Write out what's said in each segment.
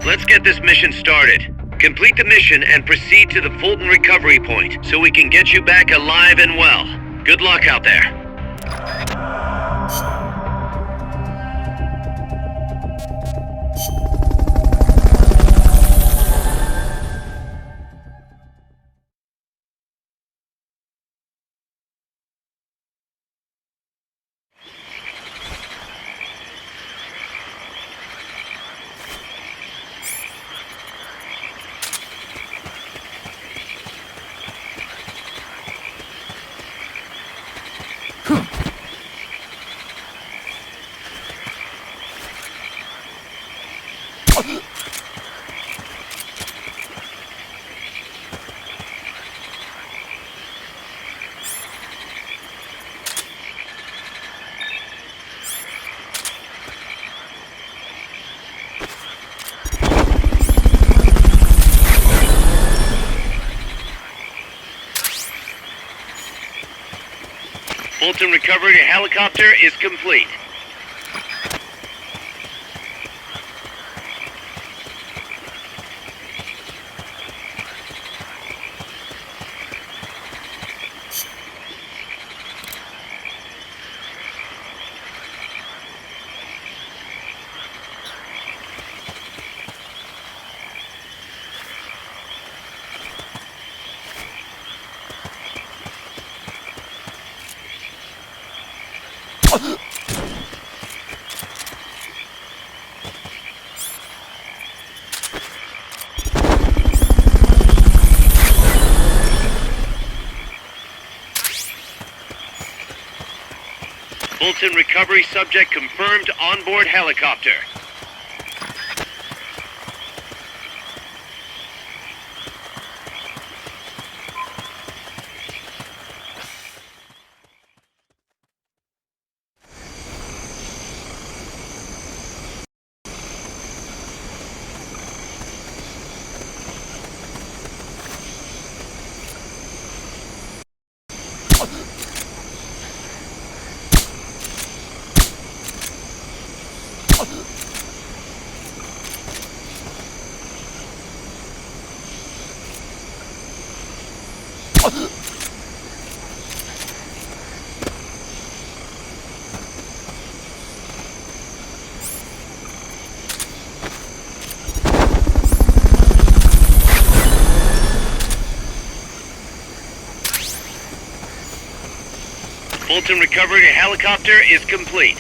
Let's get this mission started. Complete the mission and proceed to the Fulton recovery point so we can get you back alive and well. Good luck out there. Fulton recovery helicopter is complete. Fulton recovery subject confirmed onboard helicopter. Fulton recovery helicopter is complete.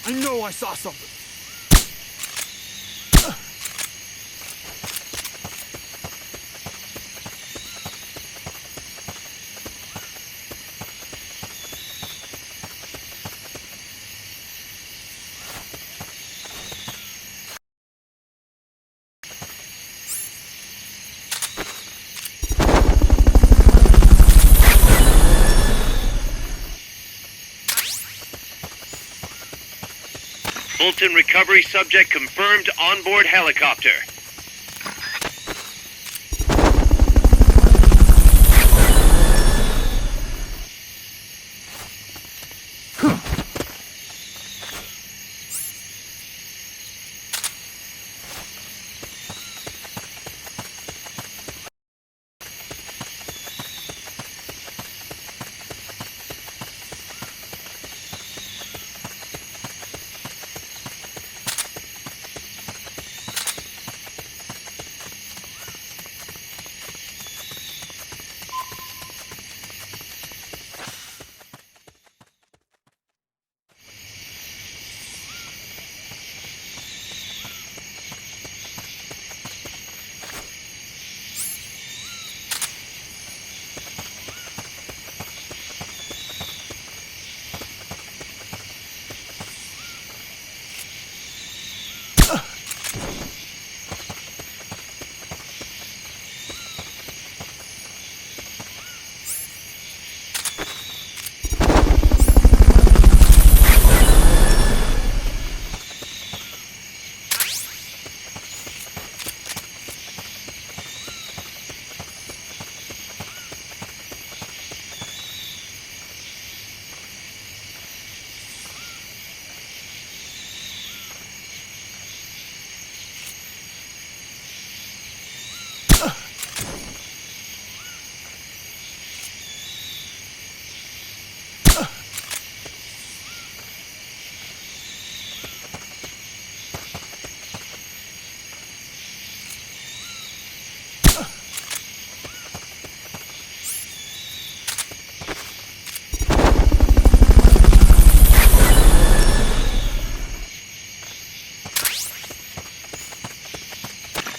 I know I saw something. Fulton recovery subject confirmed onboard helicopter.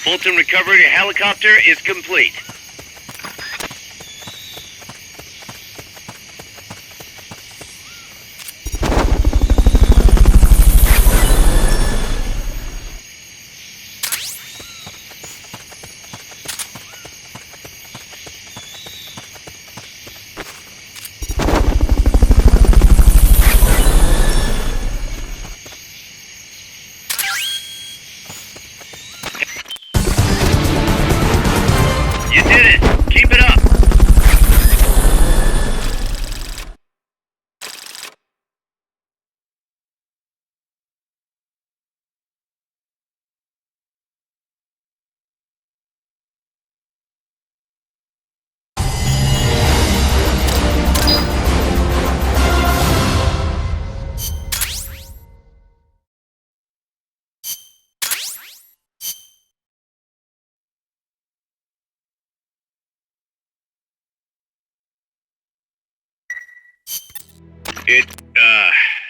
Fulton recovery helicopter is complete. You did it! Keep it up! It,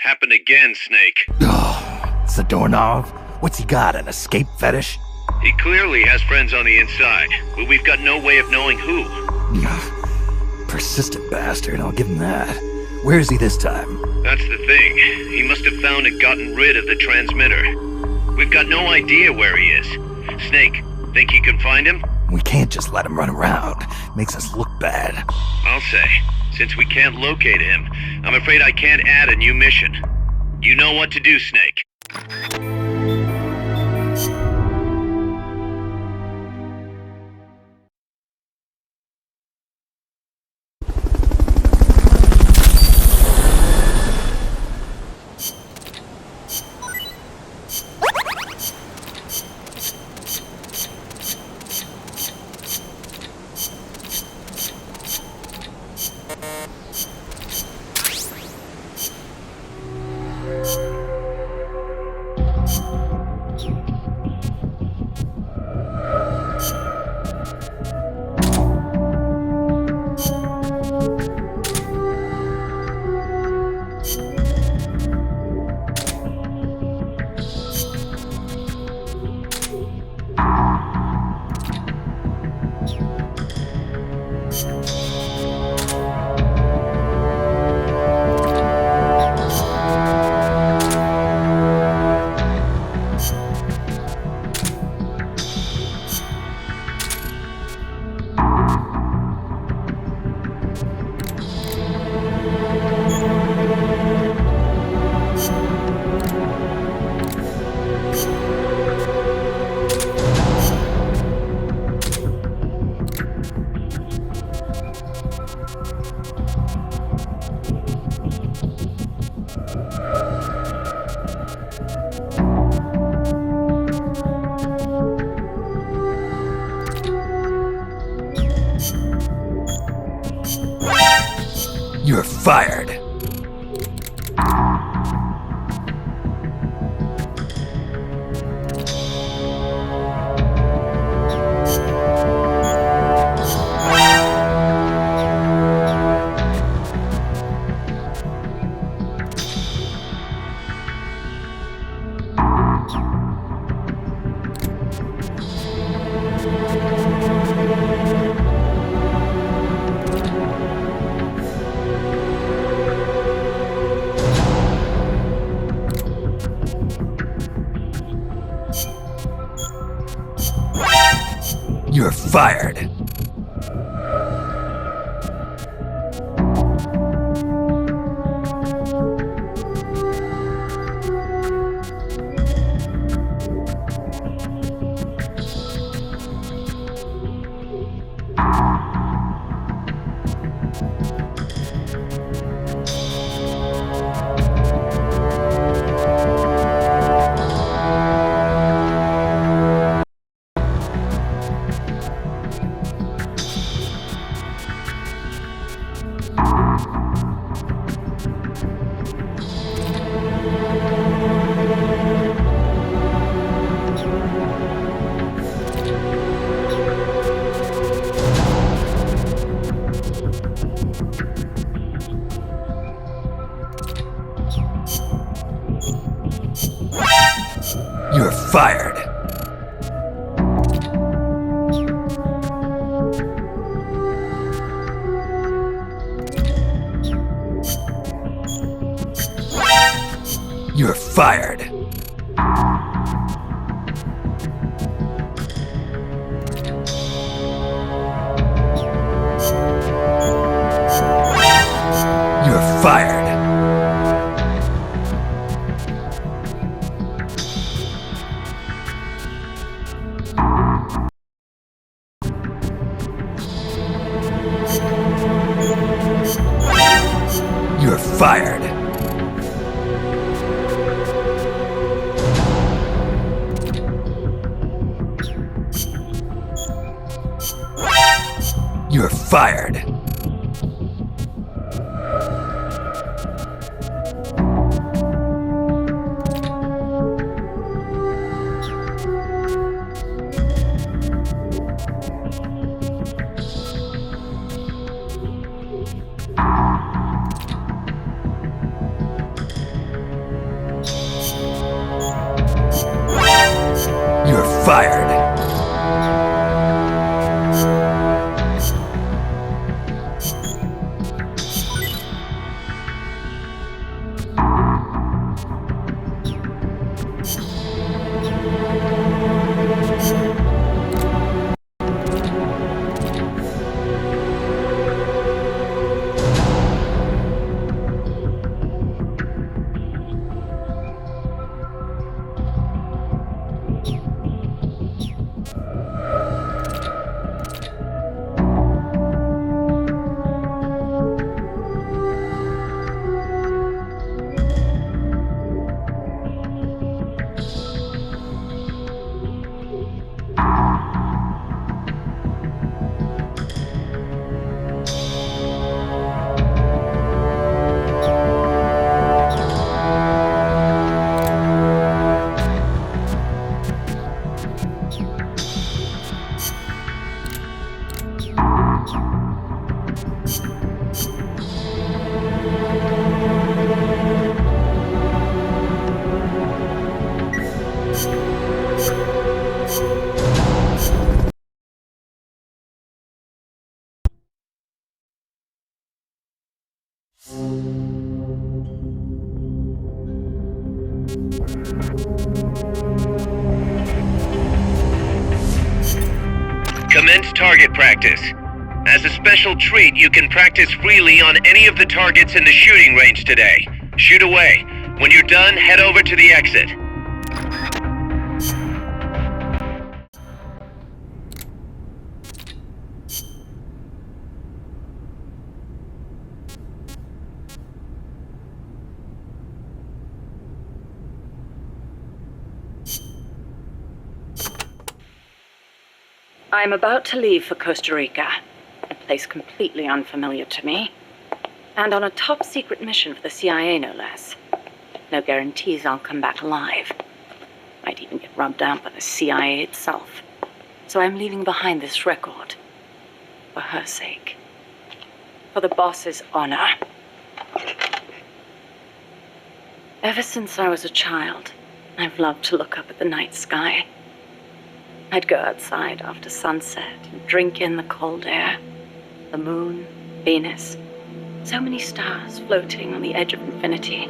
happened again, Snake. Oh, it's the doorknob. What's he got, an escape fetish? He clearly has friends on the inside, but we've got no way of knowing who. Persistent bastard, I'll give him that. Where is he this time? That's the thing. He must have found and gotten rid of the transmitter. We've got no idea where he is. Snake, think you can find him? We can't just let him run around. Makes us look bad. I'll say. Since we can't locate him, I'm afraid I can't add a new mission. You know what to do, Snake. You're fired. You're fired. You're fired. You're fired. You're fired. You're fired. You're fired. You're fired. Commence target practice. As a special treat, you can practice freely on any of the targets in the shooting range today. Shoot away. When you're done, head over to the exit. I'm about to leave for Costa Rica, a place completely unfamiliar to me, and on a top-secret mission for the CIA, no less. No guarantees I'll come back alive. Might even get rubbed out by the CIA itself. So I'm leaving behind this record. For her sake. For the boss's honor. Ever since I was a child, I've loved to look up at the night sky. I'd go outside after sunset and drink in the cold air. The moon, Venus, so many stars floating on the edge of infinity.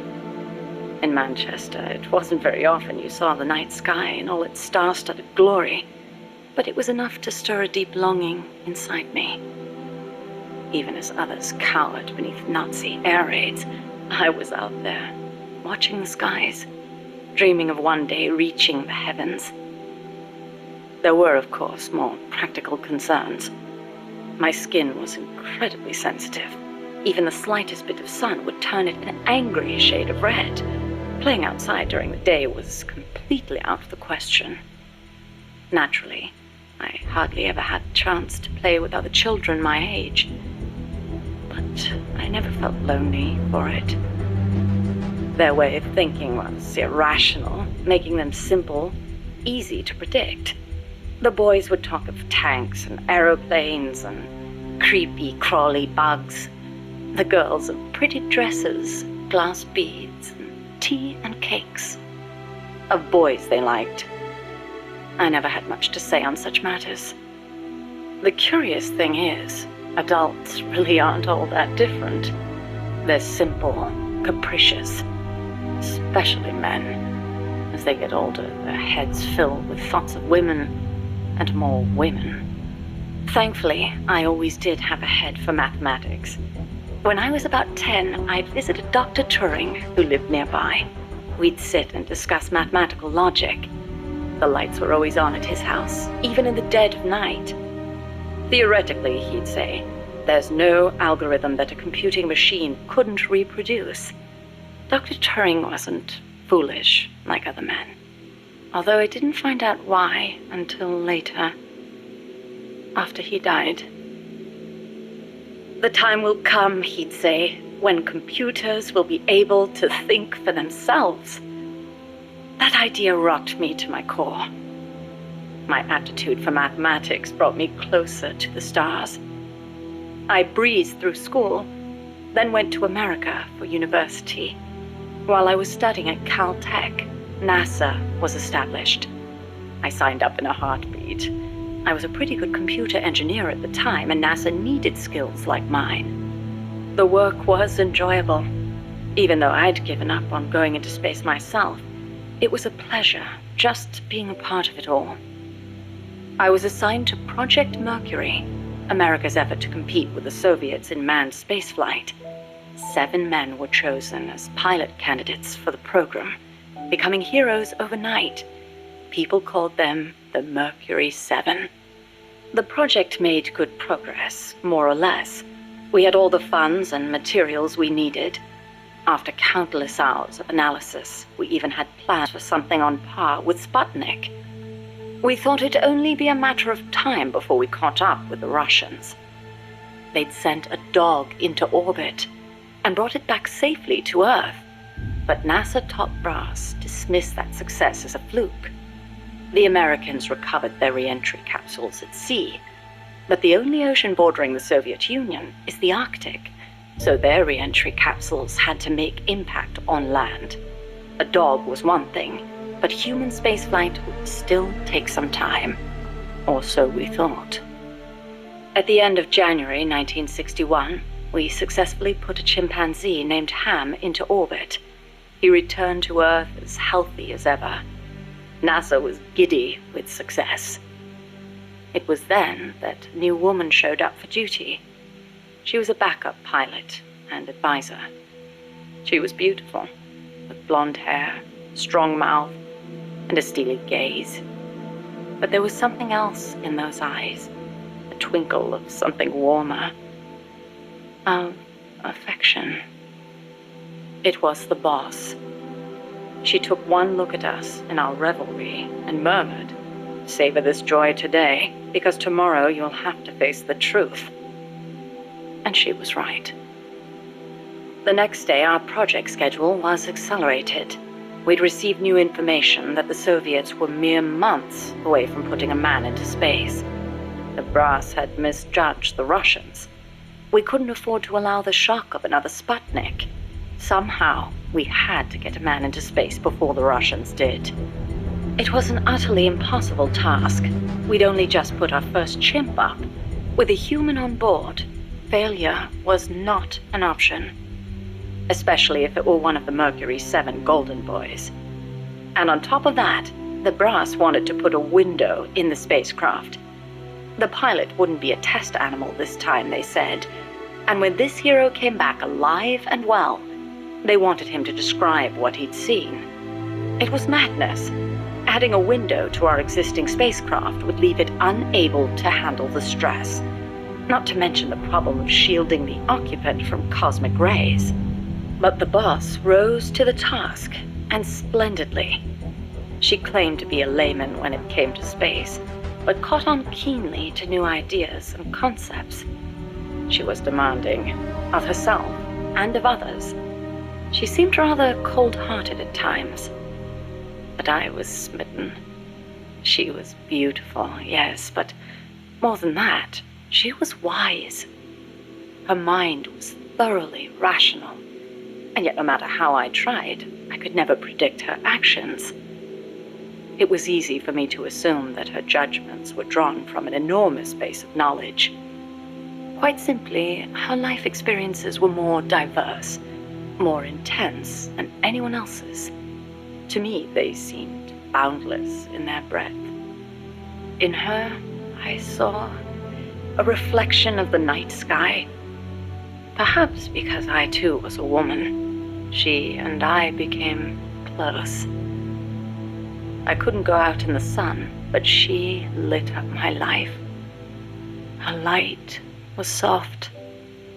In Manchester, it wasn't very often you saw the night sky in all its star-studded glory, but it was enough to stir a deep longing inside me. Even as others cowered beneath Nazi air raids, I was out there, watching the skies, dreaming of one day reaching the heavens. There were, of course, more practical concerns. My skin was incredibly sensitive. Even the slightest bit of sun would turn it an angry shade of red. Playing outside during the day was completely out of the question. Naturally, I hardly ever had a chance to play with other children my age. But I never felt lonely for it. Their way of thinking was irrational, making them simple, easy to predict. The boys would talk of tanks and aeroplanes and creepy, crawly bugs. The girls of pretty dresses, glass beads, and tea and cakes. Of boys they liked. I never had much to say on such matters. The curious thing is, adults really aren't all that different. They're simple, capricious, especially men. As they get older, their heads fill with thoughts of women and more women. Thankfully, I always did have a head for mathematics. When I was about 10, I'd visited Dr. Turing, who lived nearby. We'd sit and discuss mathematical logic. The lights were always on at his house, even in the dead of night. Theoretically, he'd say, there's no algorithm that a computing machine couldn't reproduce. Dr. Turing wasn't foolish like other men, although I didn't find out why until later, after he died. The time will come, he'd say, when computers will be able to think for themselves. That idea rocked me to my core. My aptitude for mathematics brought me closer to the stars. I breezed through school, then went to America for university. While I was studying at Caltech, NASA was established. I signed up in a heartbeat. I was a pretty good computer engineer at the time, and NASA needed skills like mine. The work was enjoyable. Even though I'd given up on going into space myself, it was a pleasure just being a part of it all. I was assigned to Project Mercury, America's effort to compete with the Soviets in manned spaceflight. 7 men were chosen as pilot candidates for the program, becoming heroes overnight. People called them the Mercury 7. The project made good progress, more or less. We had all the funds and materials we needed. After countless hours of analysis, we even had plans for something on par with Sputnik. We thought it'd only be a matter of time before we caught up with the Russians. They'd sent a dog into orbit and brought it back safely to Earth. But NASA top brass dismissed that success as a fluke. The Americans recovered their re-entry capsules at sea, but the only ocean bordering the Soviet Union is the Arctic, so their re-entry capsules had to make impact on land. A dog was one thing, but human spaceflight would still take some time, or so we thought. At the end of January 1961, we successfully put a chimpanzee named Ham into orbit. He returned to Earth as healthy as ever. NASA was giddy with success. It was then that a new woman showed up for duty. She was a backup pilot and advisor. She was beautiful, with blonde hair, strong mouth, and a steely gaze. But there was something else in those eyes, a twinkle of something warmer, of affection. It was the boss. She took one look at us in our revelry and murmured, "Savor this joy today, because tomorrow you'll have to face the truth." And she was right. The next day, our project schedule was accelerated. We'd received new information that the Soviets were mere months away from putting a man into space. The brass had misjudged the Russians. We couldn't afford to allow the shock of another Sputnik. Somehow, we had to get a man into space before the Russians did. It was an utterly impossible task. We'd only just put our first chimp up. With a human on board, failure was not an option, especially if it were one of the Mercury 7 Golden Boys. And on top of that, the brass wanted to put a window in the spacecraft. The pilot wouldn't be a test animal this time, they said, and when this hero came back alive and well, they wanted him to describe what he'd seen. It was madness. Adding a window to our existing spacecraft would leave it unable to handle the stress, not to mention the problem of shielding the occupant from cosmic rays. But the boss rose to the task, and splendidly. She claimed to be a layman when it came to space, but caught on keenly to new ideas and concepts. She was demanding, of herself and of others. She seemed rather cold-hearted at times, but I was smitten. She was beautiful, yes, but more than that, she was wise. Her mind was thoroughly rational, and yet no matter how I tried, I could never predict her actions. It was easy for me to assume that her judgments were drawn from an enormous base of knowledge. Quite simply, her life experiences were more diverse. more intense than anyone else's. To me, they seemed boundless in their breadth. In her, I saw a reflection of the night sky. Perhaps because I too was a woman, she and I became close. I couldn't go out in the sun, but she lit up my life. Her light was soft,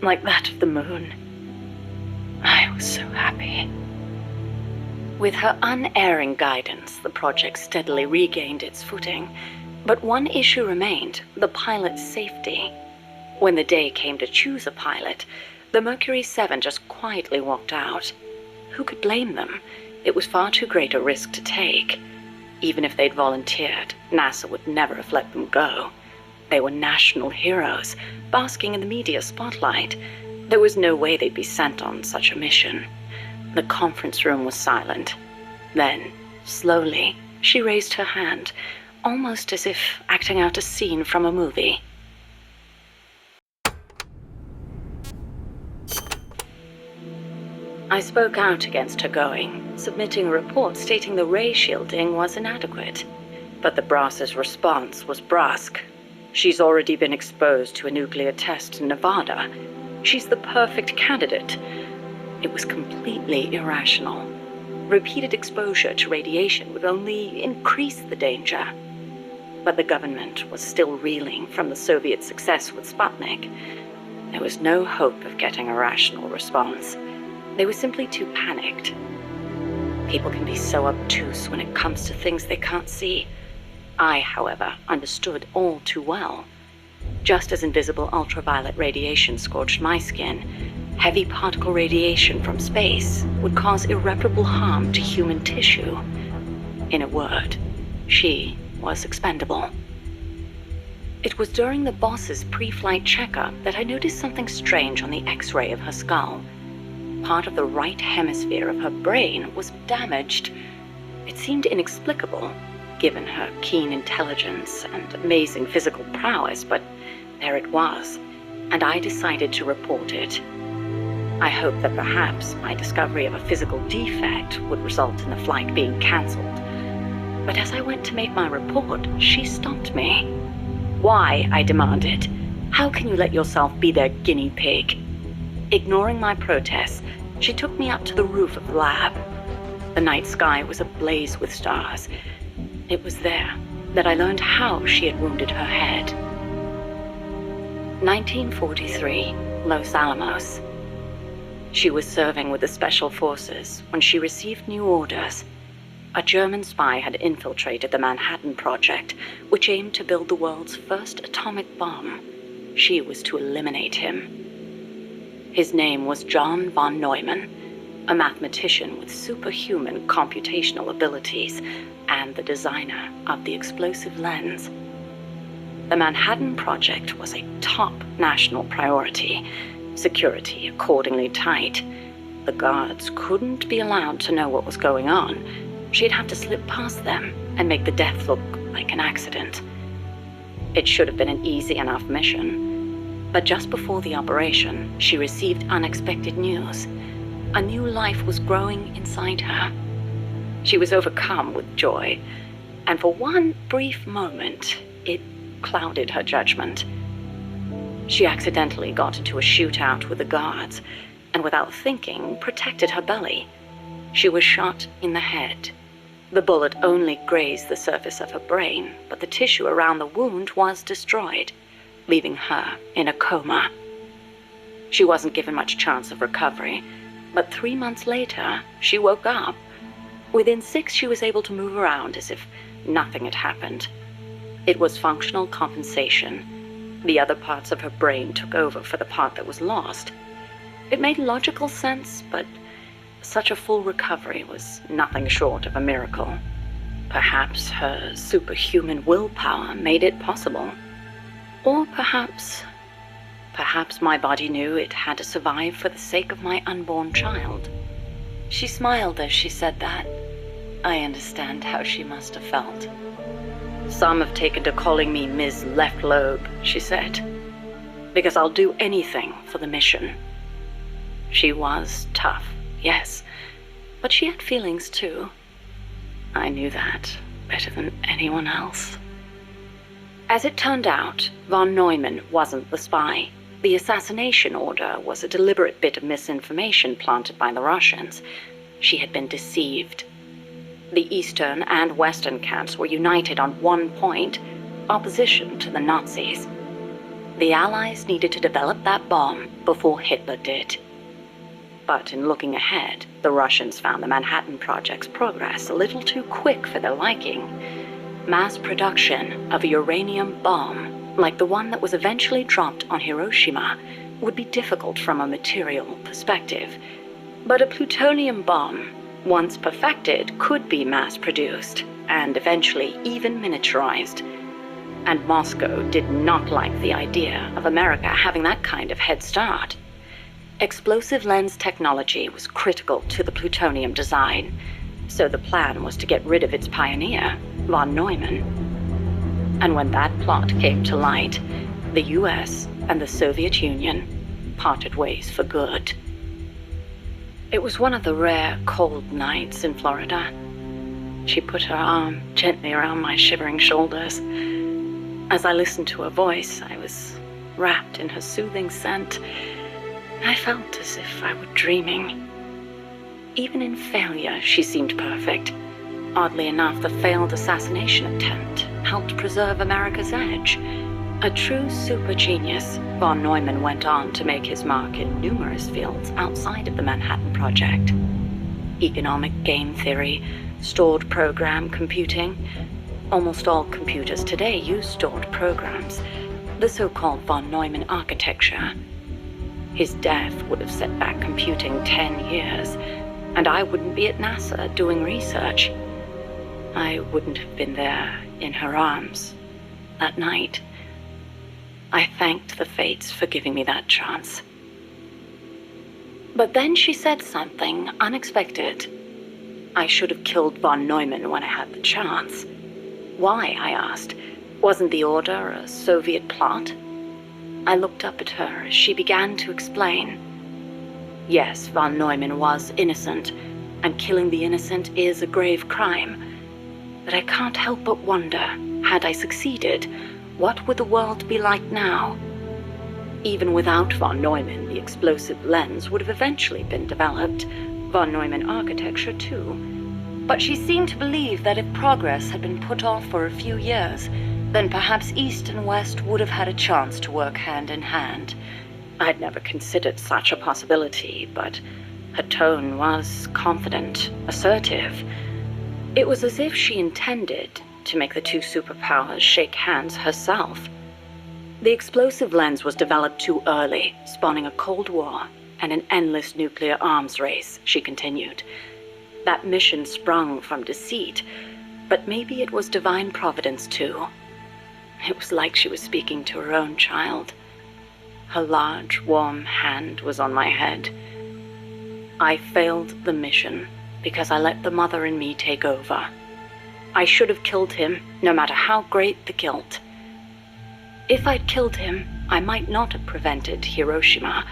like that of the moon. I was so happy. With her unerring guidance, the project steadily regained its footing. But one issue remained, the pilot's safety. When the day came to choose a pilot, the Mercury 7 just quietly walked out. Who could blame them? It was far too great a risk to take. Even if they'd volunteered, NASA would never have let them go. They were national heroes, basking in the media spotlight. There was no way they'd be sent on such a mission. The conference room was silent. Then, slowly, she raised her hand, almost as if acting out a scene from a movie. I spoke out against her going, submitting a report stating the ray shielding was inadequate. But the brass's response was brusque. She's already been exposed to a nuclear test in Nevada. She's the perfect candidate. It was completely irrational. Repeated exposure to radiation would only increase the danger. But the government was still reeling from the Soviet success with Sputnik. There was no hope of getting a rational response. They were simply too panicked. People can be so obtuse when it comes to things they can't see. I, however, understood all too well. Just as invisible ultraviolet radiation scorched my skin, heavy particle radiation from space would cause irreparable harm to human tissue. In a word, she was expendable. It was during the boss's pre-flight checkup that I noticed something strange on the X-ray of her skull. Part of the right hemisphere of her brain was damaged. It seemed inexplicable, given her keen intelligence and amazing physical prowess, but there it was, and I decided to report it. I hoped that perhaps my discovery of a physical defect would result in the flight being cancelled. But as I went to make my report, she stopped me. "Why?" I demanded. "How can you let yourself be their guinea pig?" Ignoring my protests, she took me up to the roof of the lab. The night sky was ablaze with stars. It was there that I learned how she had wounded her head. 1943, Los Alamos. She was serving with the Special Forces when she received new orders. A German spy had infiltrated the Manhattan Project, which aimed to build the world's first atomic bomb. She was to eliminate him. His name was John von Neumann, a mathematician with superhuman computational abilities and the designer of the explosive lens. The Manhattan Project was a top national priority, security accordingly tight. The guards couldn't be allowed to know what was going on. She'd have to slip past them and make the death look like an accident. It should have been an easy enough mission. But just before the operation, she received unexpected news. A new life was growing inside her. She was overcome with joy, and for one brief moment, it clouded her judgment. She accidentally got into a shootout with the guards, and without thinking, protected her belly. She was shot in the head. The bullet only grazed the surface of her brain, but the tissue around the wound was destroyed, leaving her in a coma. She wasn't given much chance of recovery, but 3 months later, she woke up. Within 6, she was able to move around as if nothing had happened. It was functional compensation. The other parts of her brain took over for the part that was lost. It made logical sense, but such a full recovery was nothing short of a miracle. Perhaps her superhuman willpower made it possible. Or perhaps my body knew it had to survive for the sake of my unborn child. She smiled as she said that. I understand how she must have felt. "Some have taken to calling me Ms. Left Lobe," she said, "because I'll do anything for the mission." She was tough, yes. But she had feelings too. I knew that better than anyone else. As it turned out, von Neumann wasn't the spy. The assassination order was a deliberate bit of misinformation planted by the Russians. She had been deceived. The Eastern and Western camps were united on one point: opposition to the Nazis. The Allies needed to develop that bomb before Hitler did. But in looking ahead, the Russians found the Manhattan Project's progress a little too quick for their liking. Mass production of a uranium bomb, like the one that was eventually dropped on Hiroshima, would be difficult from a material perspective. But a plutonium bomb, once perfected, could be mass-produced, and eventually even miniaturized. And Moscow did not like the idea of America having that kind of head start. Explosive lens technology was critical to the plutonium design, so the plan was to get rid of its pioneer, von Neumann. And when that plot came to light, the US and the Soviet Union parted ways for good. It was one of the rare cold nights in Florida. She put her arm gently around my shivering shoulders. As I listened to her voice, I was wrapped in her soothing scent. I felt as if I were dreaming. Even in failure, she seemed perfect. Oddly enough, the failed assassination attempt helped preserve America's edge. A true super genius, von Neumann went on to make his mark in numerous fields outside of the Manhattan Project. Economic game theory, stored program computing. Almost all computers today use stored programs, the so-called von Neumann architecture. His death would have set back computing 10 years, and I wouldn't be at NASA doing research. I wouldn't have been there in her arms that night. I thanked the fates for giving me that chance. But then she said something unexpected. I should have killed von Neumann when I had the chance. Why, I asked. Wasn't the order a Soviet plot? I looked up at her as she began to explain. Yes, von Neumann was innocent, and killing the innocent is a grave crime. But I can't help but wonder, had I succeeded, what would the world be like now? Even without von Neumann, the explosive lens would have eventually been developed, von Neumann architecture too. But she seemed to believe that if progress had been put off for a few years, then perhaps East and West would have had a chance to work hand in hand. I'd never considered such a possibility, but her tone was confident, assertive. It was as if she intended to make the two superpowers shake hands herself. The explosive lens was developed too early, spawning a Cold War and an endless nuclear arms race, she continued. That mission sprung from deceit, but maybe it was divine providence too. It was like she was speaking to her own child. Her large, warm hand was on my head. I failed the mission because I let the mother in me take over. I should have killed him, no matter how great the guilt. If I'd killed him, I might not have prevented Hiroshima,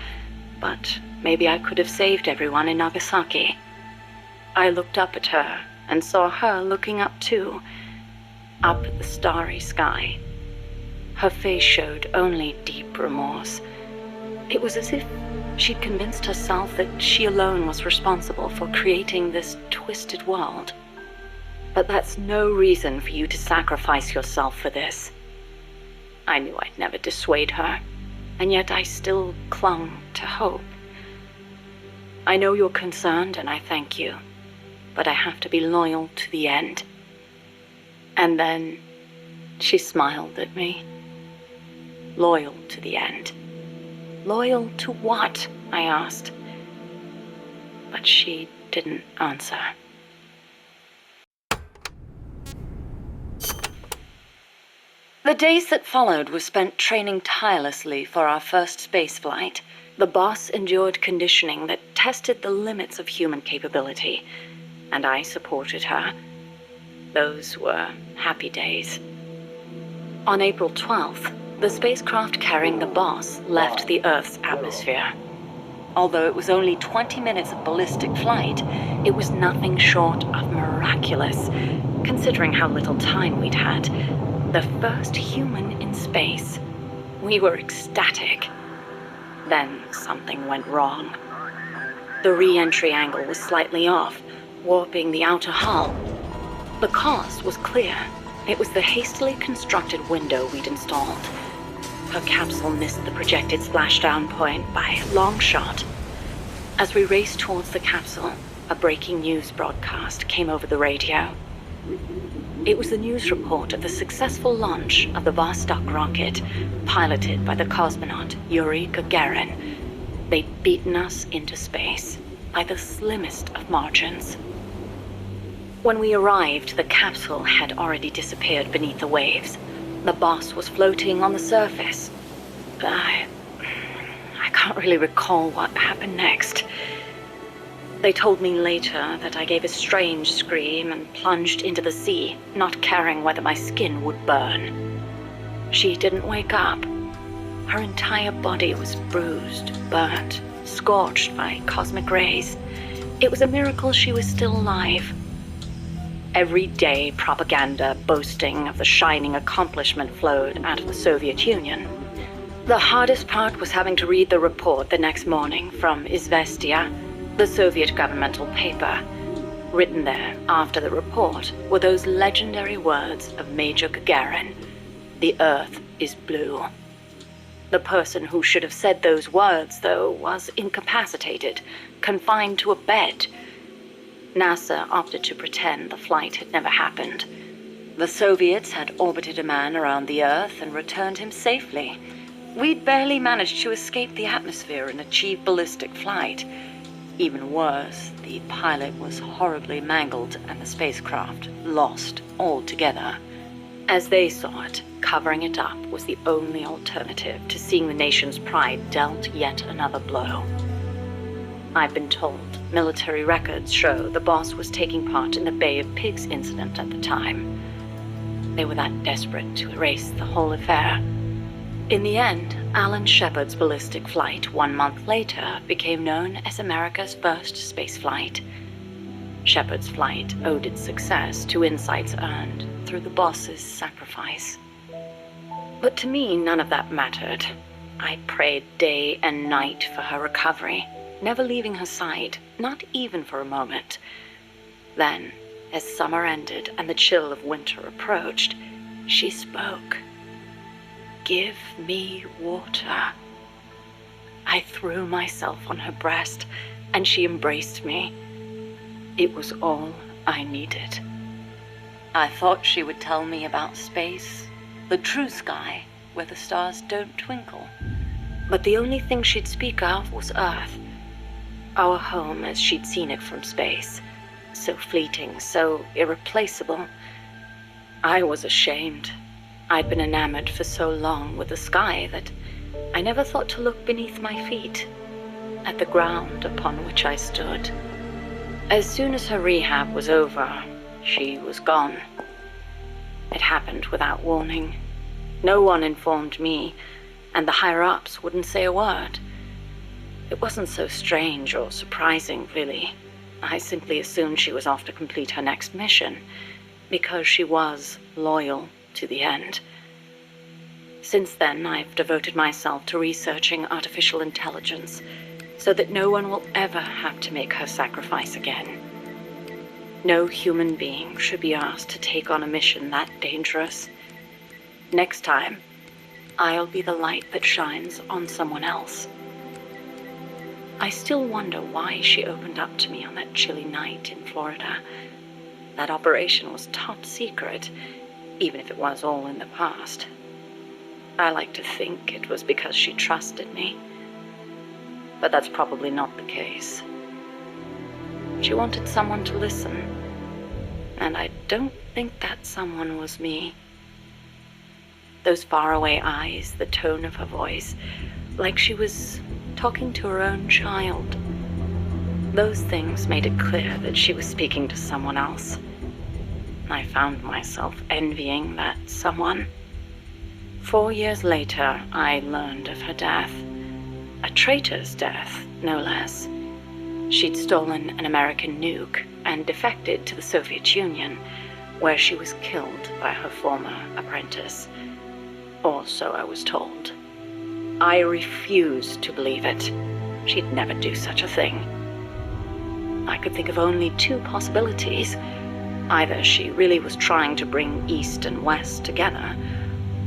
but maybe I could have saved everyone in Nagasaki. I looked up at her and saw her looking up too, up at the starry sky. Her face showed only deep remorse. It was as if she'd convinced herself that she alone was responsible for creating this twisted world. But that's no reason for you to sacrifice yourself for this. I knew I'd never dissuade her, and yet I still clung to hope. I know you're concerned, and I thank you, but I have to be loyal to the end. And then she smiled at me. Loyal to the end. Loyal to what? I asked. But she didn't answer. The days that followed were spent training tirelessly for our first spaceflight. The boss endured conditioning that tested the limits of human capability, and I supported her. Those were happy days. On April 12th, the spacecraft carrying the boss left the Earth's atmosphere. Although it was only 20 minutes of ballistic flight, it was nothing short of miraculous, considering how little time we'd had. The first human in space. We were ecstatic. Then something went wrong. The re-entry angle was slightly off, warping the outer hull. The cause was clear. It was the hastily constructed window we'd installed. Her capsule missed the projected splashdown point by a long shot. As we raced towards the capsule, a breaking news broadcast came over the radio. It was the news report of the successful launch of the Vostok rocket, piloted by the cosmonaut Yuri Gagarin. They'd beaten us into space by the slimmest of margins. When we arrived, the capsule had already disappeared beneath the waves. The boss was floating on the surface. I can't really recall what happened next. They told me later that I gave a strange scream and plunged into the sea, not caring whether my skin would burn. She didn't wake up. Her entire body was bruised, burnt, scorched by cosmic rays. It was a miracle she was still alive. Every day, propaganda boasting of the shining accomplishment flowed out of the Soviet Union. The hardest part was having to read the report the next morning from Izvestia, the Soviet governmental paper. Written there after the report were those legendary words of Major Gagarin: "The Earth is blue." The person who should have said those words, though, was incapacitated, confined to a bed. NASA opted to pretend the flight had never happened. The Soviets had orbited a man around the Earth and returned him safely. We'd barely managed to escape the atmosphere and achieve ballistic flight. Even worse, the pilot was horribly mangled and the spacecraft lost altogether. As they saw it, covering it up was the only alternative to seeing the nation's pride dealt yet another blow. I've been told military records show the boss was taking part in the Bay of Pigs incident at the time. They were that desperate to erase the whole affair. In the end, Alan Shepard's ballistic flight 1 month later became known as America's first spaceflight. Shepard's flight owed its success to insights earned through the boss's sacrifice. But to me, none of that mattered. I prayed day and night for her recovery, never leaving her side, not even for a moment. Then, as summer ended and the chill of winter approached, she spoke. "Give me water." I threw myself on her breast, and she embraced me. It was all I needed. I thought she would tell me about space, the true sky, where the stars don't twinkle. But the only thing she'd speak of was Earth, our home as she'd seen it from space. So fleeting, so irreplaceable. I was ashamed. I'd been enamored for so long with the sky that I never thought to look beneath my feet, at the ground upon which I stood. As soon as her rehab was over, she was gone. It happened without warning. No one informed me, and the higher-ups wouldn't say a word. It wasn't so strange or surprising, really. I simply assumed she was off to complete her next mission, because she was loyal to the end. Since then, I've devoted myself to researching artificial intelligence, so that no one will ever have to make her sacrifice again. No human being should be asked to take on a mission that dangerous. Next time, I'll be the light that shines on someone else. I still wonder why she opened up to me on that chilly night in Florida. That operation was top secret, even if it was all in the past. I like to think it was because she trusted me, but that's probably not the case. She wanted someone to listen, and I don't think that someone was me. Those faraway eyes, the tone of her voice, like she was talking to her own child. Those things made it clear that she was speaking to someone else. I found myself envying that someone. 4 years later, I learned of her death. A traitor's death, no less. She'd stolen an American nuke and defected to the Soviet Union, where she was killed by her former apprentice. Or so I was told. I refused to believe it. She'd never do such a thing. I could think of only two possibilities. Either she really was trying to bring East and West together,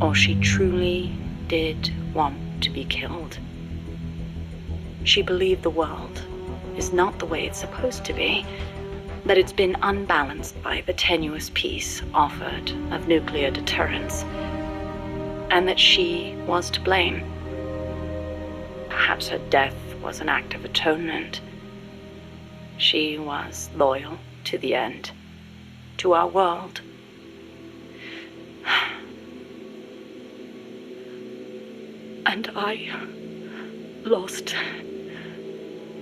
or she truly did want to be killed. She believed the world is not the way it's supposed to be, that it's been unbalanced by the tenuous peace offered of nuclear deterrence, and that she was to blame. Perhaps her death was an act of atonement. She was loyal to the end, to our world. And I lost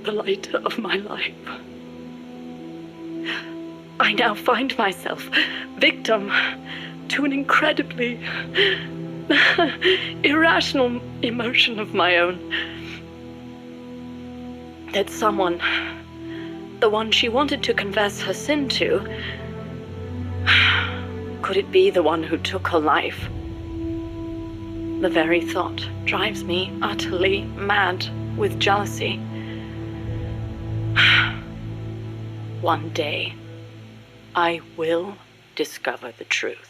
the light of my life. I now find myself victim to an incredibly irrational emotion of my own. That someone, the one she wanted to confess her sin to, could it be the one who took her life? The very thought drives me utterly mad with jealousy. One day, I will discover the truth.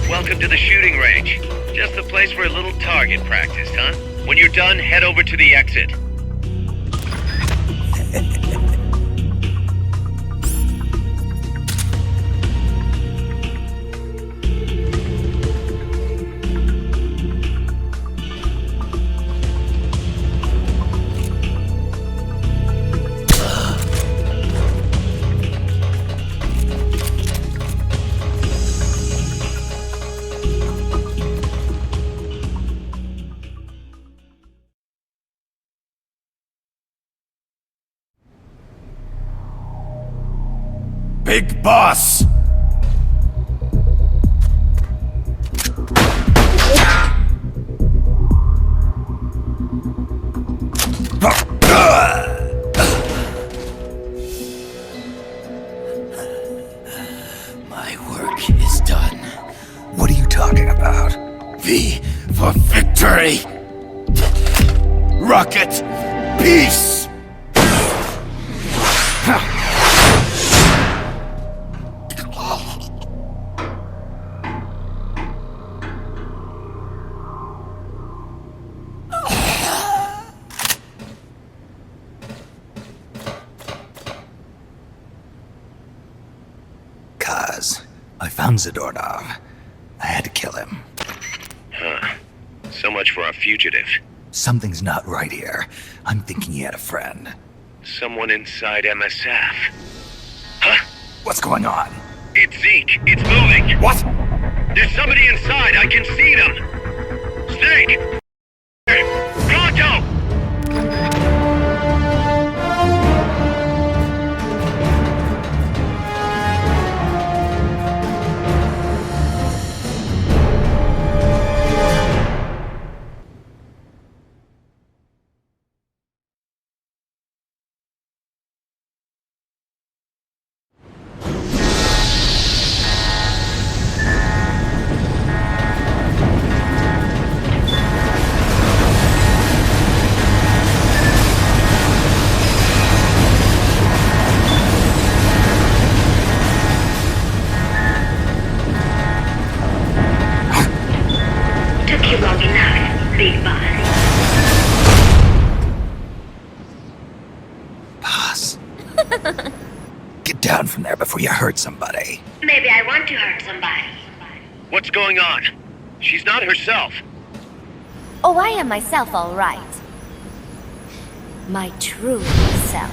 Welcome to the shooting range. Just the place for a little target practice, huh? When you're done, head over to the exit. Big boss! My work is done. What are you talking about? V for victory! Rocket! Peace! I found Zadornov. I had to kill him. Huh. So much for our fugitive. Something's not right here. I'm thinking he had a friend. Someone inside MSF. Huh? What's going on? It's Zeke. It's moving. What? There's somebody inside. I can see them. Snake! Pronto! Get down from there before you hurt somebody. Maybe I want to hurt somebody. What's going on? She's not herself. Oh, I am myself, all right. My true self.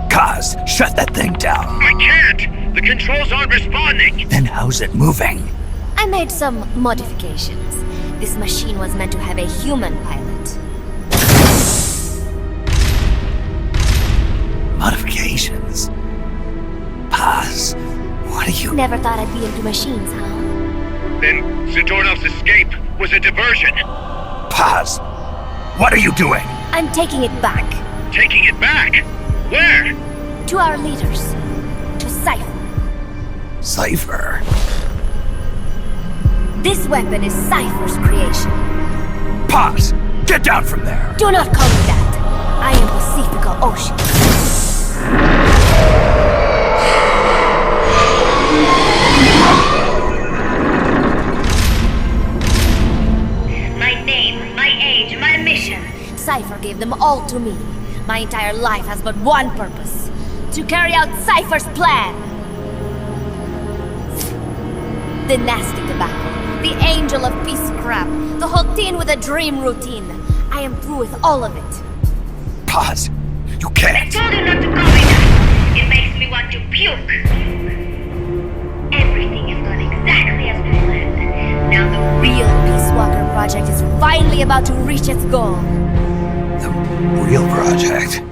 Kaz, shut that thing down. I can't! The controls aren't responding! Then how's it moving? I made some modifications. This machine was meant to have a human pilot. Modifications? Paz, what are you... Never thought I'd be into machines, huh? Then Zadornov's escape was a diversion. Paz, what are you doing? I'm taking it back. Taking it back? Where? To our leaders. To Cypher. Cypher? This weapon is Cypher's creation. Paz, get down from there! Do not call me that. I am Pacifica Ocean. My name, my age, my mission. Cypher gave them all to me. My entire life has but one purpose. To carry out Cypher's plan. The nasty tobacco, the angel of peace crap, the whole teen with a dream routine. I am through with all of it. Paz, you I can't! told you not to call me that. It makes me want to puke. Everything is going exactly as we planned. Now the Real Peace Walker project is finally about to reach its goal. The real project?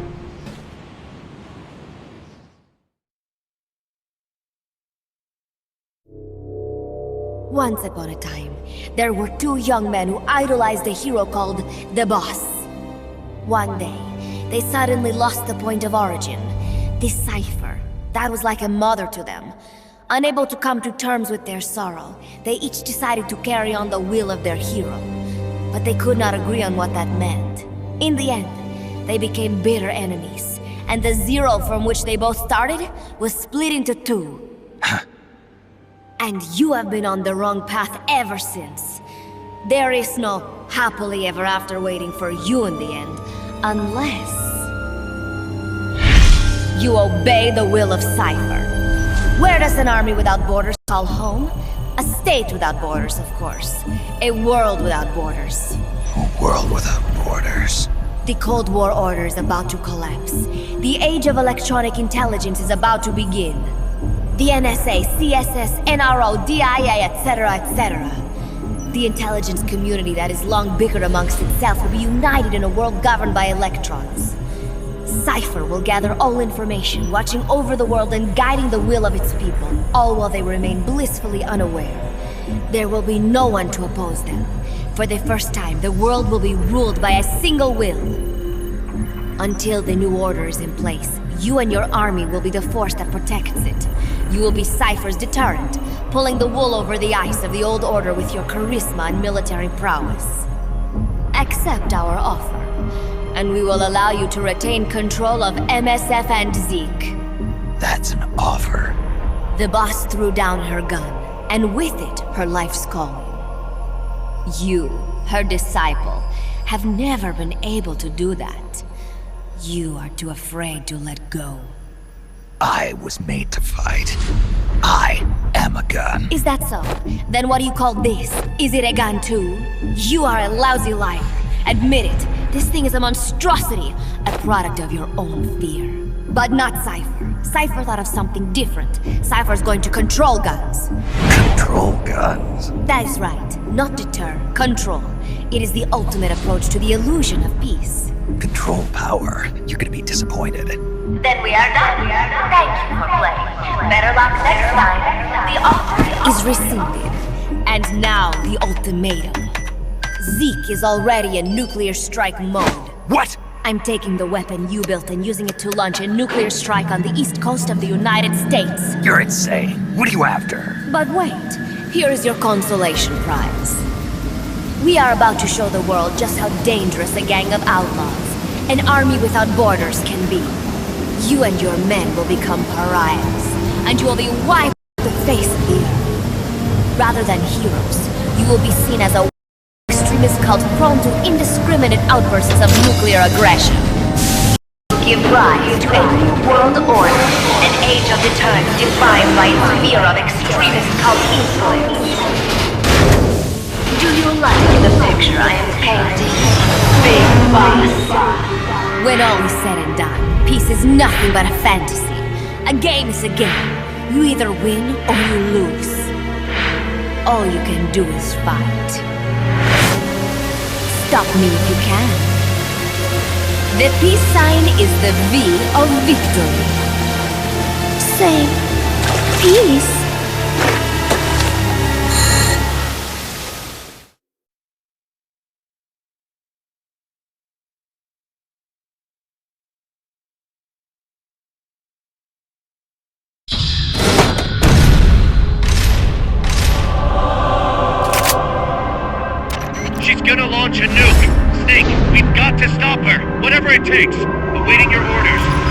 Once upon a time, there were two young men who idolized a hero called the Boss. One day, they suddenly lost the point of origin. This Cypher, that was like a mother to them. Unable to come to terms with their sorrow, they each decided to carry on the will of their hero. But they could not agree on what that meant. In the end, they became bitter enemies, and the zero from which they both started was split into two. And you have been on the wrong path ever since. There is no happily ever after waiting for you in the end, unless you obey the will of Cypher. Where does an army without borders call home? A state without borders, of course. A world without borders. A world without borders. The Cold War order is about to collapse. The age of electronic intelligence is about to begin. The NSA, CSS, NRO, DIA, etc., etc. The intelligence community that has long bickered amongst itself will be united in a world governed by electrons. Cypher will gather all information, watching over the world and guiding the will of its people, all while they remain blissfully unaware. There will be no one to oppose them. For the first time, the world will be ruled by a single will. Until the new order is in place, you and your army will be the force that protects it. You will be Cypher's deterrent, pulling the wool over the eyes of the old order with your charisma and military prowess. Accept our offer, and we will allow you to retain control of MSF and Zeke. That's an offer. The boss threw down her gun, and with it, her life's calling. You, her disciple, have never been able to do that. You are too afraid to let go. I was made to fight. I am a gun. Is that so? Then what do you call this? Is it a gun too? You are a lousy liar. Admit it. This thing is a monstrosity, a product of your own fear. But not Cypher. Cypher thought of something different. Cypher's going to control guns. Control guns? That is right. Not deter, control. It is the ultimate approach to the illusion of peace. Control power. You're gonna be disappointed. Then we are done. Thank you for playing. Better luck next time. The offer Is rescinded. And now the ultimatum. Zeke is already in nuclear strike mode. What? I'm taking the weapon you built and using it to launch a nuclear strike on the east coast of the United States. You're insane. What are you after? But wait, here is your consolation prize. We are about to show the world just how dangerous a gang of outlaws, an army without borders, can be. You and your men will become pariahs, and you will be wiped off the face of the earth. Rather than heroes, you will be seen as a extremist cult prone to indiscriminate outbursts of nuclear aggression. You give rise to a new world order, an age of deterrence defined by its fear of extremist cult influence. Do you like the picture I am painting, Big Boss? When all is said and done, peace is nothing but a fantasy. A game is a game. You either win or you lose. All you can do is fight. Stop me if you can. The peace sign is the V of victory. Say, peace. She's gonna launch a nuke! Snake, we've got to stop her! Whatever it takes! Awaiting your orders.